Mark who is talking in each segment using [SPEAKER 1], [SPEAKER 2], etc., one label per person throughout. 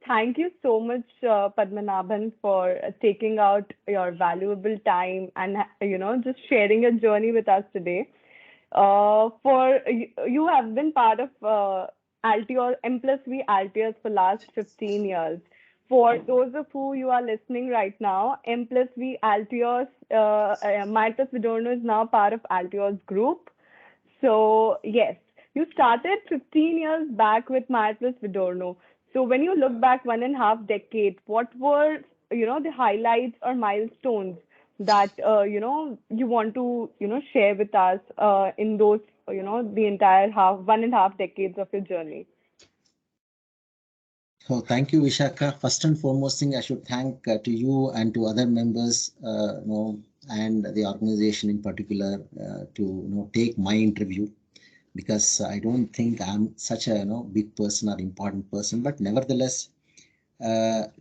[SPEAKER 1] Thank you so much, Padmanabhan, for taking out your valuable time and just sharing a journey with us today. For you have been part of Altios, M+V Altios for last 15 years. For those of who you are listening right now, M+V Altios, Maier Vidorno is now part of Altios Group. So yes, you started 15 years back with Maier Vidorno. So when you look back 1.5 decade, what were the highlights or milestones that you want to share with us in those the entire 1.5 decades of your journey?
[SPEAKER 2] So thank you, Vishaka. First and foremost thing, I should thank to you and to other members, and the organization in particular to take my interview, because I don't think I'm such a big person or important person, but nevertheless,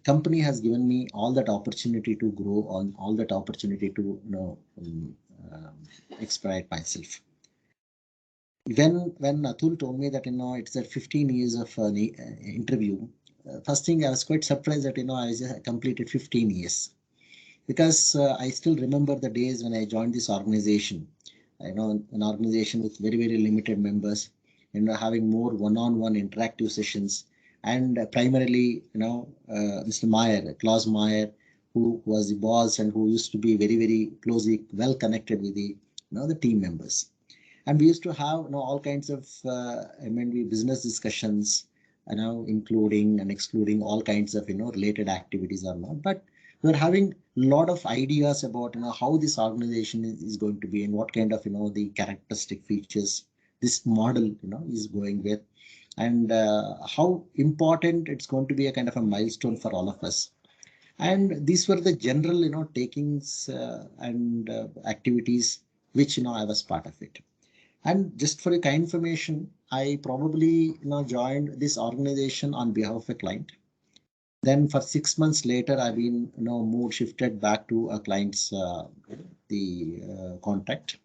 [SPEAKER 2] company has given me all that opportunity to grow, on all that opportunity to exploit myself. When Atul told me that it's a 15 years of interview, first thing I was quite surprised that I completed 15 years, because I still remember the days when I joined this organization. An organization with very, very limited members, having more one-on-one interactive sessions, and primarily Mr. Maier, Klaus Maier, who was the boss and who used to be very, very closely well connected with the team members. And we used to have all kinds of M&V business discussions, including and excluding all kinds of related activities or not. But we're having a lot of ideas about how this organization is going to be, and what kind of the characteristic features this model is going with, and how important it's going to be, a kind of a milestone for all of us. And these were the general takings and activities which I was part of it. And just for a kind information, I probably joined this organization on behalf of a client. Then for 6 months later, I've been shifted back to a client's contact.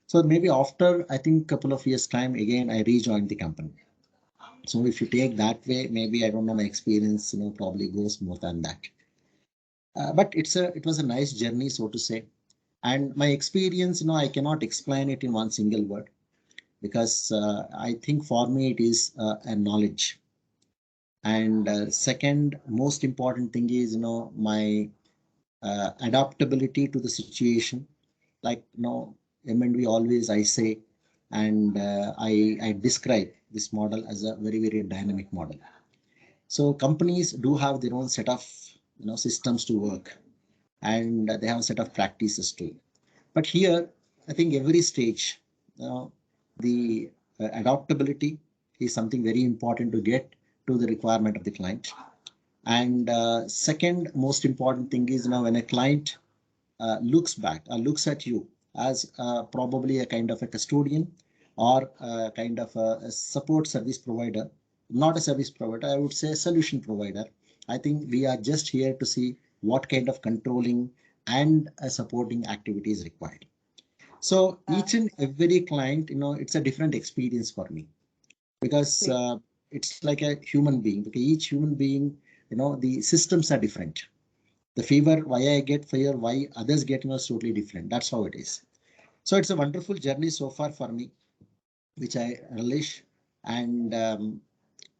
[SPEAKER 2] So maybe after, I think, couple of years time, again I rejoined the company. So if you take that way, maybe I don't know, my experience probably goes more than that. But it was a nice journey, so to say. And my experience, I cannot explain it in one single word, because I think for me it is a knowledge. And second most important thing is my adaptability to the situation. Like M&V always I say, and I describe this model as a very, very dynamic model. So companies do have their own set of systems to work, and they have a set of practices too. But here, I think every stage, the adaptability is something very important to get to the requirement of the client. And second most important thing is when a client looks back or looks at you as probably a kind of a custodian, or a kind of a support service provider, not a service provider, I would say a solution provider. I think we are just here to see what kind of controlling and supporting activity is required. So each and every client, it's a different experience for me, because it's like a human being. Because each human being, the systems are different. The fever, why I get fever, why others get, is totally different. That's how it is. So it's a wonderful journey so far for me, which I relish. And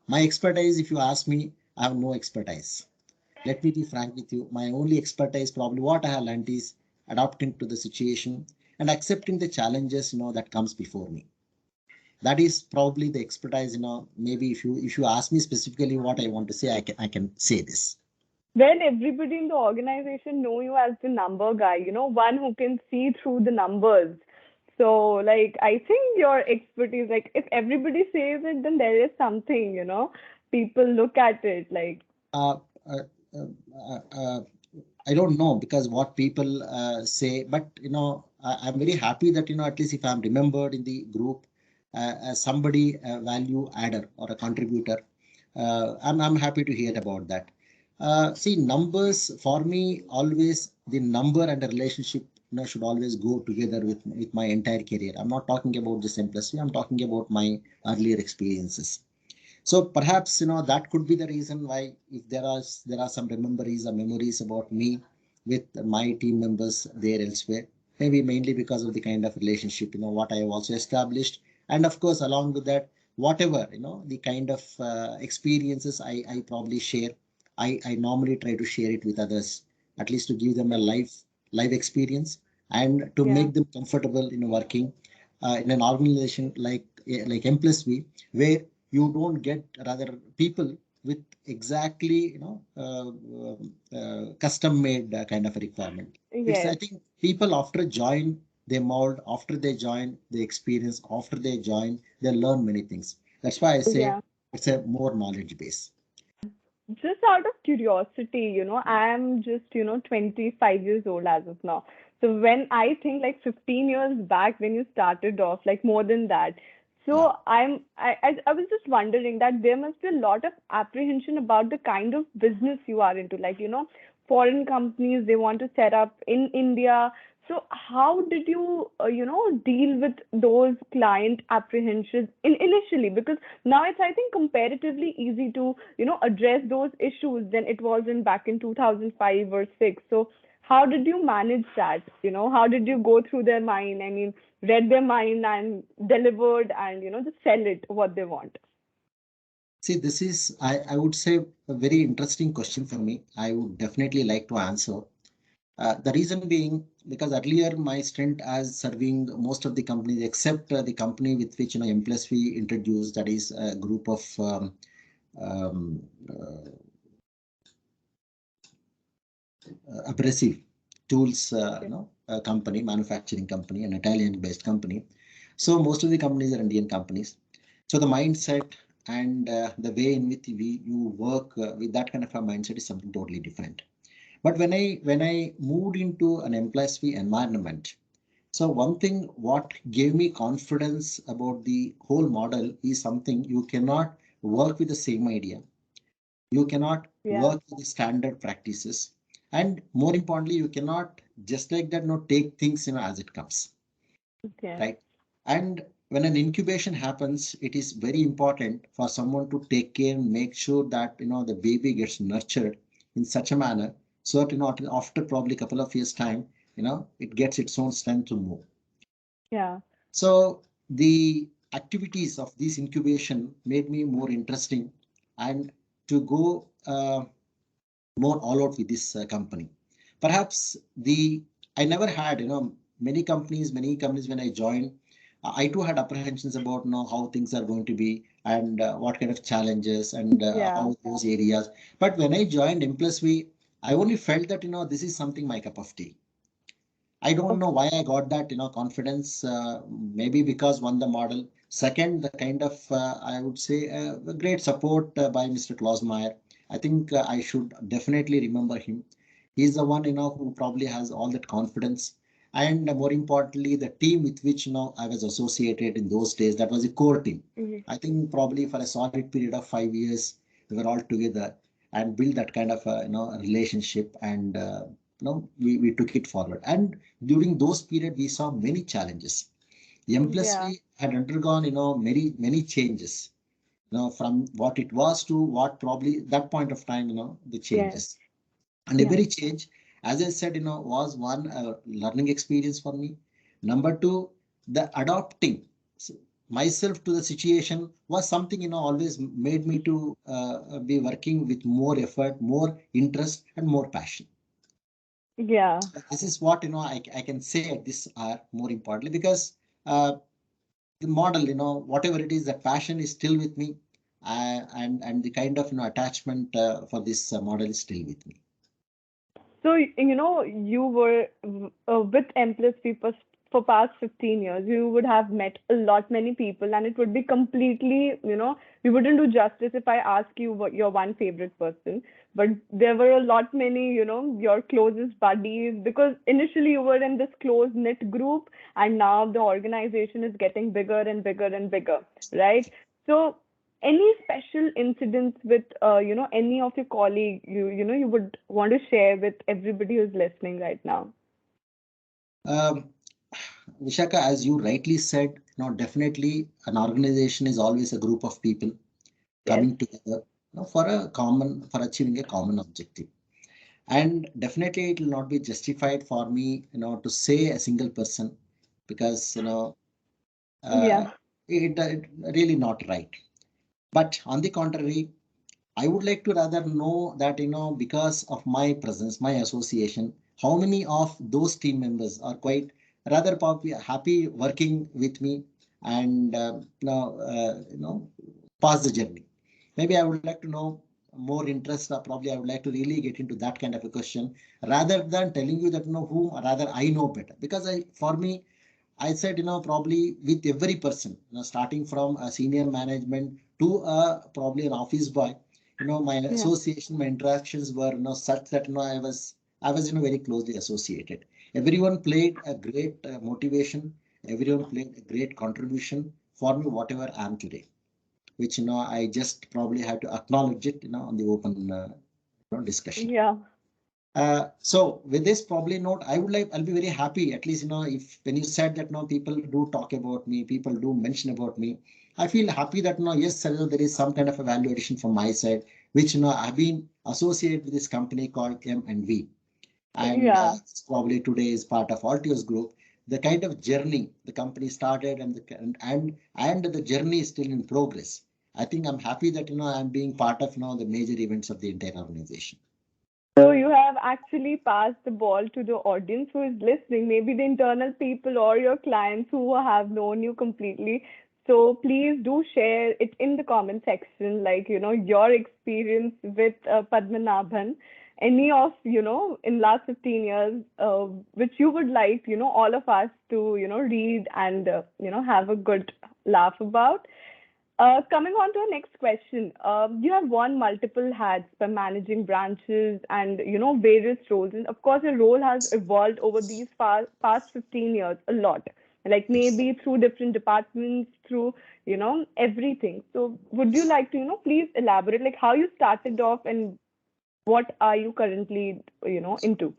[SPEAKER 2] my expertise, if you ask me, I have no expertise. Let me be frank with you. My only expertise, probably what I have learned, is adapting to the situation and accepting the challenges that comes before me. That is probably the expertise. Maybe if you ask me specifically what I want to say, I can say this.
[SPEAKER 1] Well, everybody in the organization know you as the number guy, one who can see through the numbers. So, like, I think your expertise, like, if everybody says it, then there is something, people look at it like.
[SPEAKER 2] Uh, uh, uh, uh, I don't know, because what people say, but I'm very happy that at least if I'm remembered in the group as somebody, a value adder or a contributor, I'm happy to hear about that. See, numbers for me, always the number and the relationship should always go together with my entire career. I'm not talking about just M+V, I'm talking about my earlier experiences. So perhaps that could be the reason why, if there are some memories about me with my team members there elsewhere, maybe mainly because of the kind of relationship what I have also established, and of course along with that, whatever the kind of experiences I probably share, I normally try to share it with others, at least to give them a life experience, and to
[SPEAKER 1] Yeah.
[SPEAKER 2] make them comfortable working in an organization like M+V, where you don't get rather people with exactly custom made kind of a requirement. It's, I
[SPEAKER 1] Yes.
[SPEAKER 2] think, people after join, they mold, after they join they experience, after they join they learn many things. That's why I say
[SPEAKER 1] Yeah.
[SPEAKER 2] it's a more knowledge base.
[SPEAKER 1] Just out of curiosity, I am just, 25 years old as of now. So when I think like 15 years back when you started off, like more than that.
[SPEAKER 2] Yeah.
[SPEAKER 1] So I was just wondering that there must be a lot of apprehension about the kind of business you are into. Like, foreign companies, they want to set up in India. So how did you, deal with those client apprehensions initially? Because now it's, I think, comparatively easy to address those issues than it was in back in 2005 or 6. So how did you manage that? How did you go through their mind? I mean, read their mind and delivered and just sell it what they want.
[SPEAKER 2] See, this is, I would say, a very interesting question for me. I would definitely like to answer. The reason being, because earlier my stint as serving most of the companies except the company with which M+V introduced, that is a group of um, uh, abrasive tools,
[SPEAKER 1] Okay.
[SPEAKER 2] company, manufacturing company, an Italian-based company. So most of the companies are Indian companies. So the mindset and the way in which you work with that kind of a mindset is something totally different. But when I moved into an M+V environment, so one thing what gave me confidence about the whole model is something: you cannot work with the same idea, you cannot
[SPEAKER 1] Yeah.
[SPEAKER 2] work with the standard practices, and more importantly, you cannot just like that take things as it comes,
[SPEAKER 1] Okay.
[SPEAKER 2] right? And when an incubation happens, it is very important for someone to take care and make sure that the baby gets nurtured in such a manner so that after probably a couple of years time, it gets its own strength to move.
[SPEAKER 1] Yeah.
[SPEAKER 2] So the activities of this incubation made me more interesting, and to go more all out with this company. Perhaps the I never had many companies when I joined. I too had apprehensions about how things are going to be, and what kind of challenges, and
[SPEAKER 1] Yeah.
[SPEAKER 2] how those areas. But when I joined M+V, I only felt that this is something my cup of tea. I don't know
[SPEAKER 1] Okay.
[SPEAKER 2] why I got that confidence. Maybe because one, the model, second the kind of I would say great support by Mr. Klaus Maier. I think I should definitely remember him. He's the one who probably has all that confidence, and more importantly, the team with which I was associated in those days. That was a core team.
[SPEAKER 1] Mhm.
[SPEAKER 2] I think probably for a solid period of 5 years, we were all together and build that kind of a relationship, and we took it forward. And during those period, we saw many challenges.
[SPEAKER 1] Yeah.
[SPEAKER 2] M+V had undergone, many changes, from what it was to what probably that point of time, the
[SPEAKER 1] Yes.
[SPEAKER 2] changes. And
[SPEAKER 1] Yeah.
[SPEAKER 2] every change, as I said, was one learning experience for me. Number two, the adapting myself to the situation was something, always made me to be working with more effort, more interest, and more passion.
[SPEAKER 1] Yeah.
[SPEAKER 2] This is what I can say at this hour, more importantly, because uh, the model, whatever it is, that passion is still with me, and the kind of attachment for this model is still with me.
[SPEAKER 1] So, you were with M plus P for past 15 years. You would have met a lot many people, and it would be completely, we wouldn't do justice if I ask you what your one favorite person. But there were a lot many, your closest buddies, because initially you were in this close knit group, and now the organization is getting bigger and bigger and bigger, right? So any special incidents with any of your colleague you would want to share with everybody who's listening right now?
[SPEAKER 2] Um, Vishaka, as you rightly said, definitely an organization is always a group of people.
[SPEAKER 1] Yes.
[SPEAKER 2] coming together, for a common, for achieving a common objective. And definitely it will not be justified for me, to say a single person, because uh,
[SPEAKER 1] Yeah.
[SPEAKER 2] it really not right. But on the contrary, I would like to rather know that, because of my presence, my association, how many of those team members are quite rather happy working with me and, pass the journey. Maybe I would like to know more interest. Probably I would like to really get into that kind of a question rather than telling you that, whom rather I know better. Because for me, I said, probably with every person, starting from a senior management to probably an office boy, my
[SPEAKER 1] Yeah.
[SPEAKER 2] association, my interactions were, such that, I was, very closely associated. Everyone played a great motivation. Everyone played a great contribution for me, whatever I am today, which, I just probably have to acknowledge it, on the open discussion.
[SPEAKER 1] Yeah.
[SPEAKER 2] So with this probably note, I'll be very happy, at least, if when you said that, people do talk about me, people do mention about me, I feel happy that, yes, sir, there is some kind of a value addition from my side, which, I've been associated with this company called M+V. And
[SPEAKER 1] Yeah.
[SPEAKER 2] probably today is part of Altios Group. The kind of journey the company started and the journey is still in progress. I think I'm happy that, I'm being part of, the major events of the entire organization.
[SPEAKER 1] So you have actually passed the ball to the audience who is listening, maybe the internal people or your clients who have known you completely. So please do share it in the comment section, like, your experience with Padmanabhan, any of, in last 15 years, which you would like, all of us to, read and, have a good laugh about. Coming on to our next question, you have worn multiple hats by managing branches and various roles, and of course, your role has evolved over these past 15 years a lot. Like
[SPEAKER 2] Yes.
[SPEAKER 1] maybe through different departments, through everything. So, would you like to please elaborate like how you started off and what are you currently into?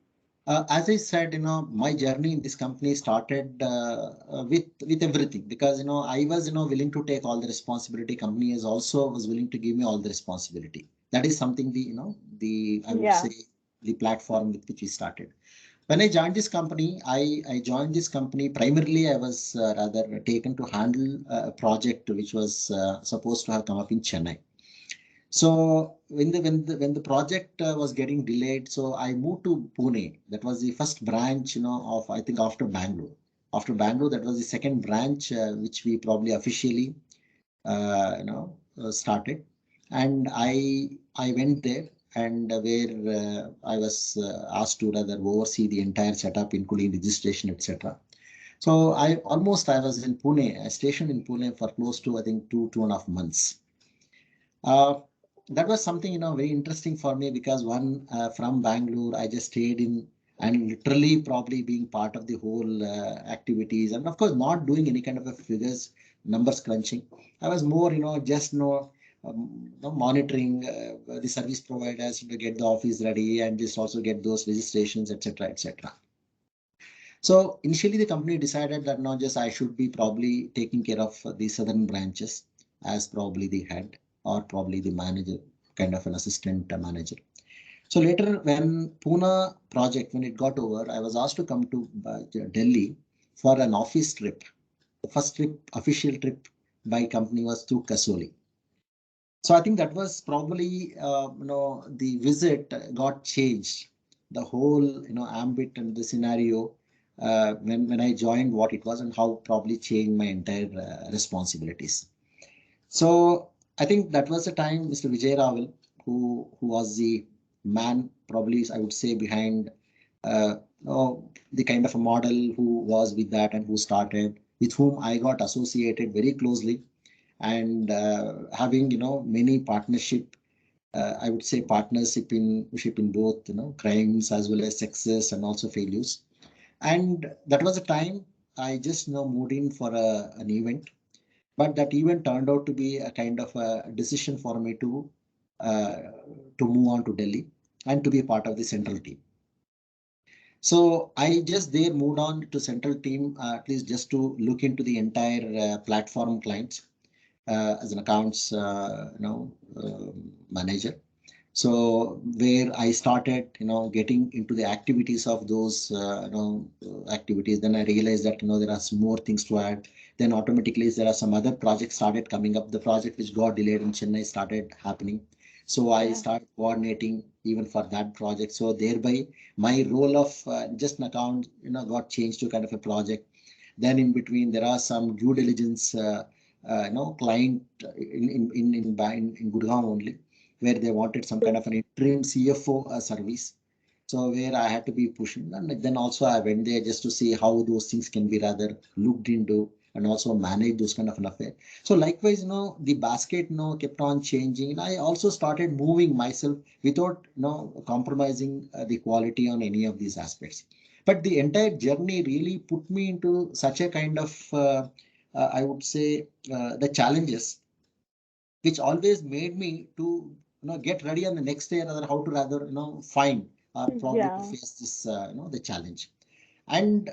[SPEAKER 2] As I said, my journey in this company started with everything, because I was willing to take all the responsibility. Company is also was willing to give me all the responsibility. That is something the I would say
[SPEAKER 1] Yeah.
[SPEAKER 2] the platform with which we started. When I joined this company, I joined this company primarily. I was rather taken to handle a project which was supposed to have come up in Chennai. So when the project was getting delayed, so I moved to Pune. That was the first branch, of, I think, after Bangalore. After Bangalore, that was the second branch which we probably officially started. And I went there, and where I was asked to rather oversee the entire setup, including registration, etc. So I was in Pune, stationed in Pune for close to, I think, 2.5 months. Uh, that was something, very interesting for me, because one, from Bangalore, I just stayed in and literally probably being part of the whole activities, and of course not doing any kind of a figures, numbers crunching. I was more, just monitoring the service providers to get the office ready and just also get those registrations, etc., etc. So initially the company decided that not just I should be probably taking care of the southern branches as probably the head or probably the manager, kind of an assistant manager. So later when Pune project, when it got over, I was asked to come to Delhi for an office trip. The first trip, official trip by company, was to Kasoli. So I think that was probably, the visit got changed. The whole, ambit and the scenario when I joined, what it was and how probably changed my entire responsibilities. So I think that was the time Mr. Vijay Raval, who was the man, probably I would say, behind the kind of a model who was with that and who started, with whom I got associated very closely, and having many partnership, I would say partnership in both crimes as well as success and also failures. And that was a time I just moved in for an event, but that event turned out to be a kind of a decision for me uh, to move on to Delhi and to be part of the central team. So I just there moved on to central team, at least just to look into the entire platform clients. as an accounts manager. So where I started, getting into the activities of those, activities, then I realized that, there are some more things to add. Then automatically there are some other projects started coming up. The project which got delayed in Chennai started happening. So I
[SPEAKER 1] Yeah.
[SPEAKER 2] started coordinating even for that project. So thereby my role of just an account, got changed to kind of a project. Then in between, there are some due diligence, client in Gurgaon only, where they wanted some kind of an interim CFO service. So where I had to be pushing, and then also I went there just to see how those things can be rather looked into and also manage those kind of an affair. So likewise, the basket, kept on changing. And I also started moving myself without, compromising the quality on any of these aspects. But the entire journey really put me into such a kind of, I would say, the challenges, which always made me to get ready on the next day, rather how to rather find or probably to
[SPEAKER 1] Yeah.
[SPEAKER 2] face this the challenge. And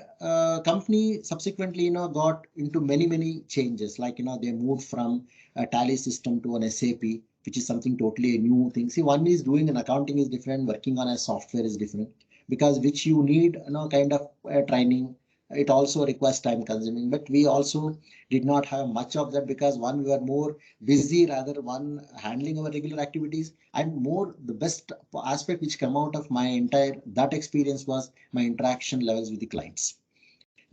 [SPEAKER 2] company subsequently got into many changes, like they moved from a tally system to an SAP, which is something totally a new thing. See, one is doing an accounting is different, working on a software is different, because which you need kind of training. It also requires time consuming, but we also did not have much of that, because one, we were more busy rather one handling our regular activities. And more, the best aspect which came out of my entire that experience was my interaction levels with the clients.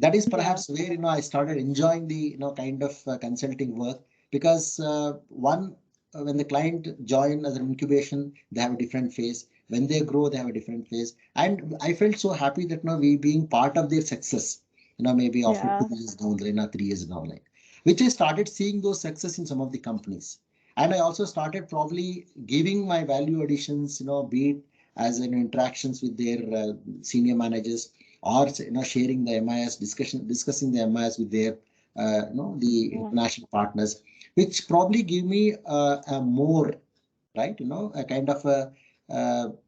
[SPEAKER 2] That is
[SPEAKER 1] Yeah.
[SPEAKER 2] perhaps where I started enjoying the kind of consulting work, because one, when the client join as an incubation, they have a different phase. When they grow, they have a different phase, and I felt so happy that we being part of their success. Maybe after
[SPEAKER 1] Yeah.
[SPEAKER 2] 2 years down the line or 3 years down the line, which I started seeing those success in some of the companies. And I also started probably giving my value additions, be it as in interactions with their senior managers, or sharing the MIS discussing the MIS with their the
[SPEAKER 1] Yeah.
[SPEAKER 2] international partners, which probably give me a more, right, a kind of a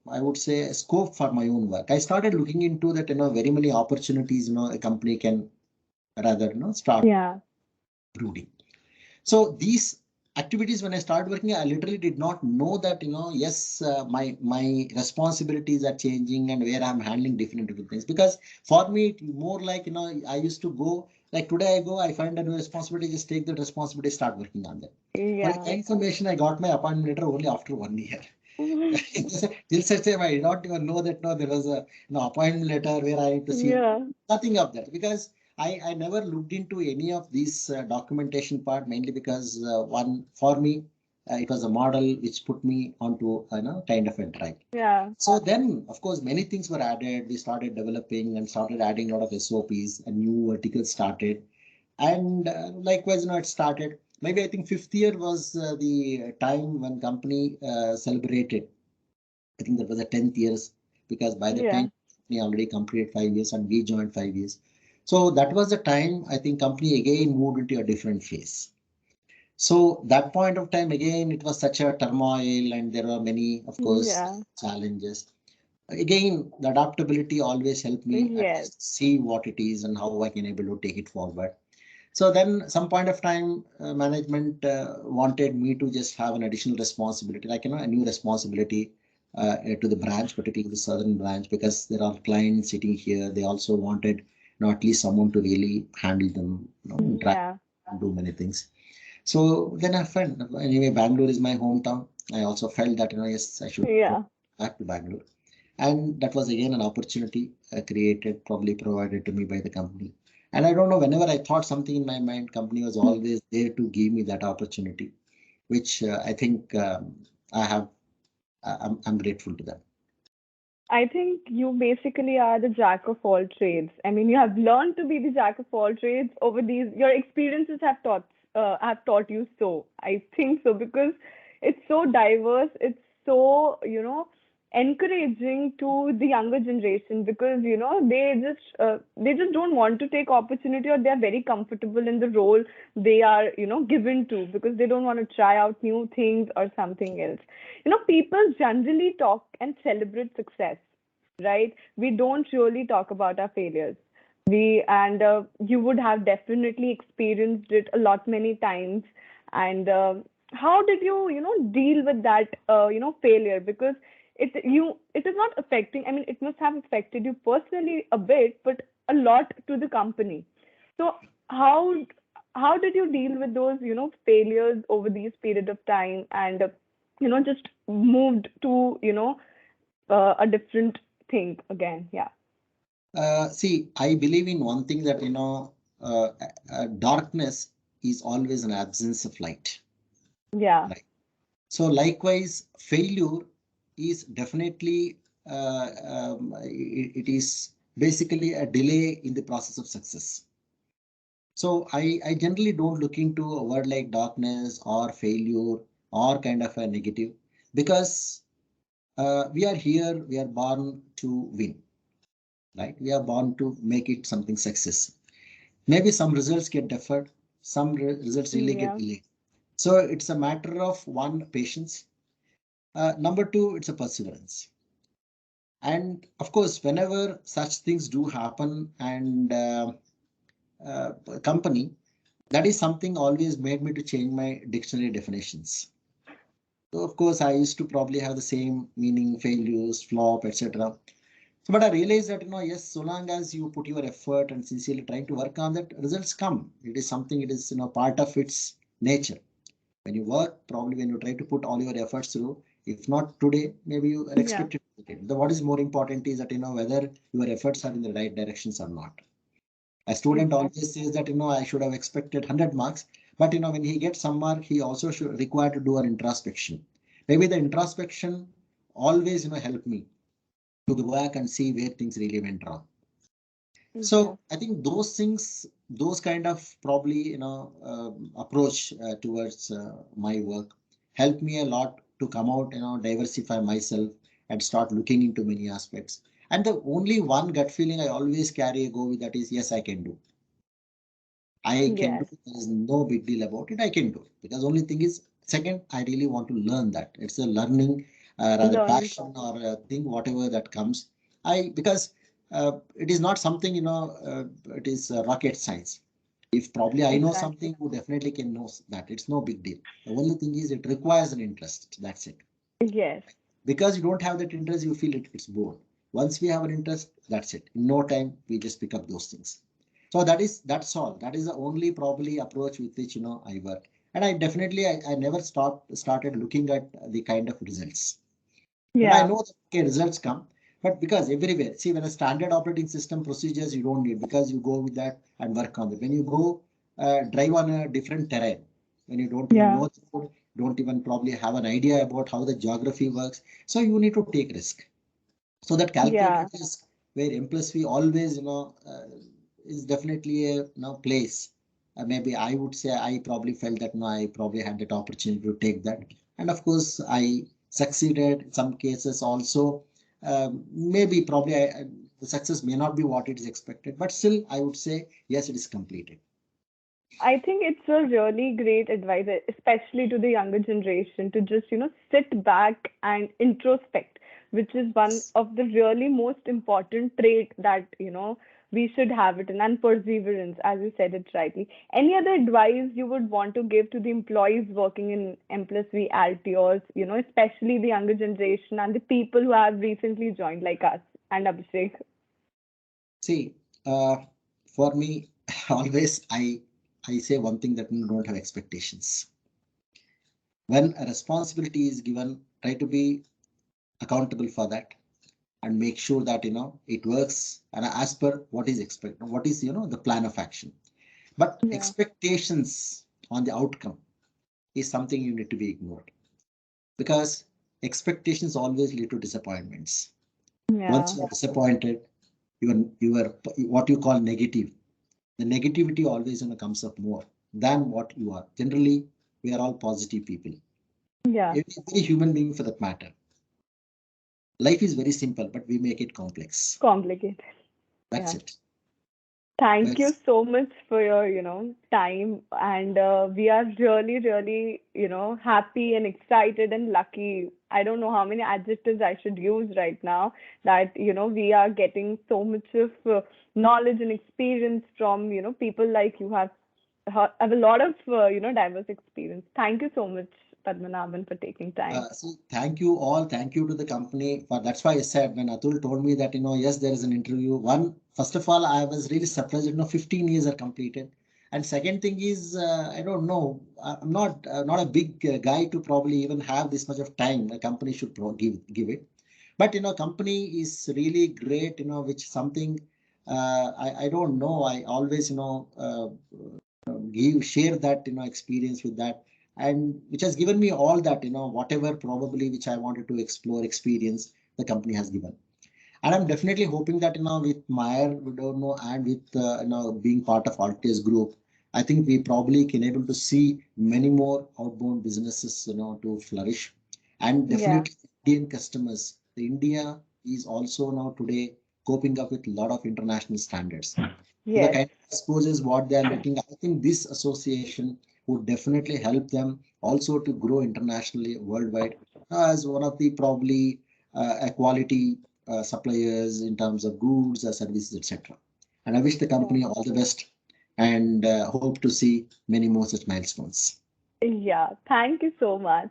[SPEAKER 2] I would say a scope for my own work. I started looking into that, very many opportunities, a company can rather start
[SPEAKER 1] Yeah.
[SPEAKER 2] brooding. So these activities, when I started working, I literally did not know that, yes, my responsibilities are changing and where I'm handling different things. Because for me, it more like, I used to go, like today I go, I find a new responsibility, just take the responsibility, start working on that. For
[SPEAKER 1] Yeah.
[SPEAKER 2] your information, I got my appointment letter only after 1 year. Till such time, I did not even know that there was a appointment letter where I need to see
[SPEAKER 1] Yeah.
[SPEAKER 2] nothing of that, because I never looked into any of these documentation part, mainly because one, for me, it was a model which put me onto kind of a drive.
[SPEAKER 1] Yeah.
[SPEAKER 2] So then, of course, many things were added. We started developing and started adding a lot of SOPs, and new verticals started. And likewise, it started. Maybe I think fifth year was the time when company celebrated. I think that was the 10th years, because by the
[SPEAKER 1] Yeah.
[SPEAKER 2] time company already completed 5 years and we joined 5 years. So that was the time I think company again moved into a different phase. So that point of time again, it was such a turmoil, and there were many, of course,
[SPEAKER 1] Yeah.
[SPEAKER 2] challenges. Again, the adaptability always helped me at
[SPEAKER 1] Yes.
[SPEAKER 2] least see what it is and how I can able to take it forward. So then some point of time, management wanted me to just have an additional responsibility, like, a new responsibility to the branch, particularly the southern branch, because there are clients sitting here. They also wanted, at least someone to really handle them, interact,
[SPEAKER 1] Yeah.
[SPEAKER 2] do many things. So then I felt, anyway, Bangalore is my hometown. I also felt that, yes, I should go
[SPEAKER 1] Yeah.
[SPEAKER 2] back to Bangalore. And that was again an opportunity created, probably provided to me by the company. And I don't know, whenever I thought something in my mind, company was always there to give me that opportunity, which I think I have, I'm grateful to them.
[SPEAKER 1] I think you basically are the jack of all trades. I mean, you have learned to be the jack of all trades over these. Your experiences have taught you so. I think so because it's so diverse. It's so encouraging to the younger generation because they just don't want to take opportunity or they are very comfortable in the role they are given to because they don't want to try out new things or something else. People generally talk and celebrate success, right? We don't really talk about our failures. You would have definitely experienced it a lot many times. And how did you, deal with that, failure? Because it is not affecting. I mean, it must have affected you personally a bit, but a lot to the company. So how how did you deal with those, failures over these period of time, and just moved to, a different thing again? Yeah.
[SPEAKER 2] See, I believe in one thing that, darkness is always an absence of light.
[SPEAKER 1] Yeah.
[SPEAKER 2] Right. So likewise, failure is definitely, it is basically a delay in the process of success. So I generally don't look into a word like darkness or failure or kind of a negative, because we are here, we are born to win, right? We are born to make it something success. Maybe some results get deferred, some results really get
[SPEAKER 1] Yeah.
[SPEAKER 2] delayed. So it's a matter of one, patience. Number two, it's a perseverance. And of course, whenever such things do happen, and company, that is something always made me to change my dictionary definitions. So of course, I used to probably have the same meaning, failures, flop, etc. So, but I realized that, yes, so long as you put your effort and sincerely trying to work on that, results come. It is something, it is, part of its nature. When you work, probably when you try to put all your efforts through, if not today, maybe you are
[SPEAKER 1] Yeah.
[SPEAKER 2] expected to get. What is more important is that, whether your efforts are in the right directions or not. A student
[SPEAKER 1] Exactly.
[SPEAKER 2] always says that, I should have expected 100 marks, but, when he gets some mark, he also should require to do an introspection. Maybe the introspection always, help me to go back and see where things really went wrong.
[SPEAKER 1] Yeah.
[SPEAKER 2] So I think those things, those kind of probably, approach towards my work helped me a lot to come out, diversify myself and start looking into many aspects. And the only one gut feeling I always carry go with that is, yes, I can do. I can do.
[SPEAKER 1] Yes.
[SPEAKER 2] There is no big deal about it. I can do. Because only thing is, second, I really want to learn that. It's a learning, rather
[SPEAKER 1] Learning
[SPEAKER 2] passion
[SPEAKER 1] process.
[SPEAKER 2] or a thing, whatever that comes. Because it is not something, it is rocket science. If probably I know
[SPEAKER 1] Exactly.
[SPEAKER 2] something, you definitely can know that. It's no big deal. The only thing is it requires an interest. That's it.
[SPEAKER 1] Yes.
[SPEAKER 2] Because you don't have that interest, you feel it's bored. Once we have an interest, that's it. In no time, we just pick up those things. So that's all. That is the only probably approach with which, I work. And I definitely, I never started looking at the kind of results. But I
[SPEAKER 1] Yeah.
[SPEAKER 2] know that, okay, results come. But because everywhere, see, when a standard operating system procedures you don't need, because you go with that and work on it. When you go drive on a different terrain, when you don't even
[SPEAKER 1] Yeah.
[SPEAKER 2] know the road, don't even probably have an idea about how the geography works. So you need to take risk. So that calculated
[SPEAKER 1] Yeah.
[SPEAKER 2] risk where M+V always, is definitely a, place. Maybe I would say I probably felt that, no, I probably had that opportunity to take that. And of course, I succeeded in some cases also. Maybe probably the success may not be what it is expected, but still, I would say, yes, it is completed.
[SPEAKER 1] I think it's a really great advice, especially to the younger generation, to just, sit back and introspect, which is one of the really most important trait that, we should have it in, and perseverance, as you said it rightly. Any other advice you would want to give to the employees working in M+V Altios, especially the younger generation and the people who have recently joined, like us and Abhishek?
[SPEAKER 2] See, uh, for me, always I say one thing that you don't have expectations. When a responsibility is given, try to be accountable for that and make sure that, it works and as per what is expected, what is, the plan of action. But
[SPEAKER 1] Yeah.
[SPEAKER 2] expectations on the outcome is something you need to be ignored, because expectations always lead to disappointments. Once
[SPEAKER 1] Yeah.
[SPEAKER 2] you are disappointed, you are what you call negative. The negativity always, comes up more than what you are. Generally, we are all positive people.
[SPEAKER 1] Yeah.
[SPEAKER 2] Every human being for that matter. Life is very simple, but we make it complex.
[SPEAKER 1] Complicated.
[SPEAKER 2] That's
[SPEAKER 1] Yeah.
[SPEAKER 2] it.
[SPEAKER 1] Thank you
[SPEAKER 2] That's
[SPEAKER 1] so much for your, time. And we are really, really, happy and excited and lucky. I don't know how many adjectives I should use right now that, we are getting so much of knowledge and experience from, people like you have. have a lot of diverse experience. Thank you so much, Padmanabhan, for taking time.
[SPEAKER 2] So thank you all. Thank you to the company. For that's why I said when Atul told me that yes, there is an interview. One, first of all, I was really surprised. 15 years are completed, and second thing is I don't know. I'm not a big guy to probably even have this much of time. A company should give it. But company is really great. Which something I don't know. I always give share that experience with that, and which has given me all that whatever probably which I wanted to explore experience the company has given. And I'm definitely hoping that with Maier, Vidorno, and with being part of Altius group, I think we probably can able to see many more outbound businesses to flourish. And
[SPEAKER 1] Yeah.
[SPEAKER 2] definitely Indian customers, the India is also now today coping up with a lot of international standards. So the
[SPEAKER 1] Yes.
[SPEAKER 2] kind of exposures what they are looking, I think this association would definitely help them also to grow internationally, worldwide, as one of the probably a quality suppliers in terms of goods, services, etc. And I wish the
[SPEAKER 1] Yeah.
[SPEAKER 2] company all the best and hope to see many more such milestones.
[SPEAKER 1] Yeah. Thank you so much.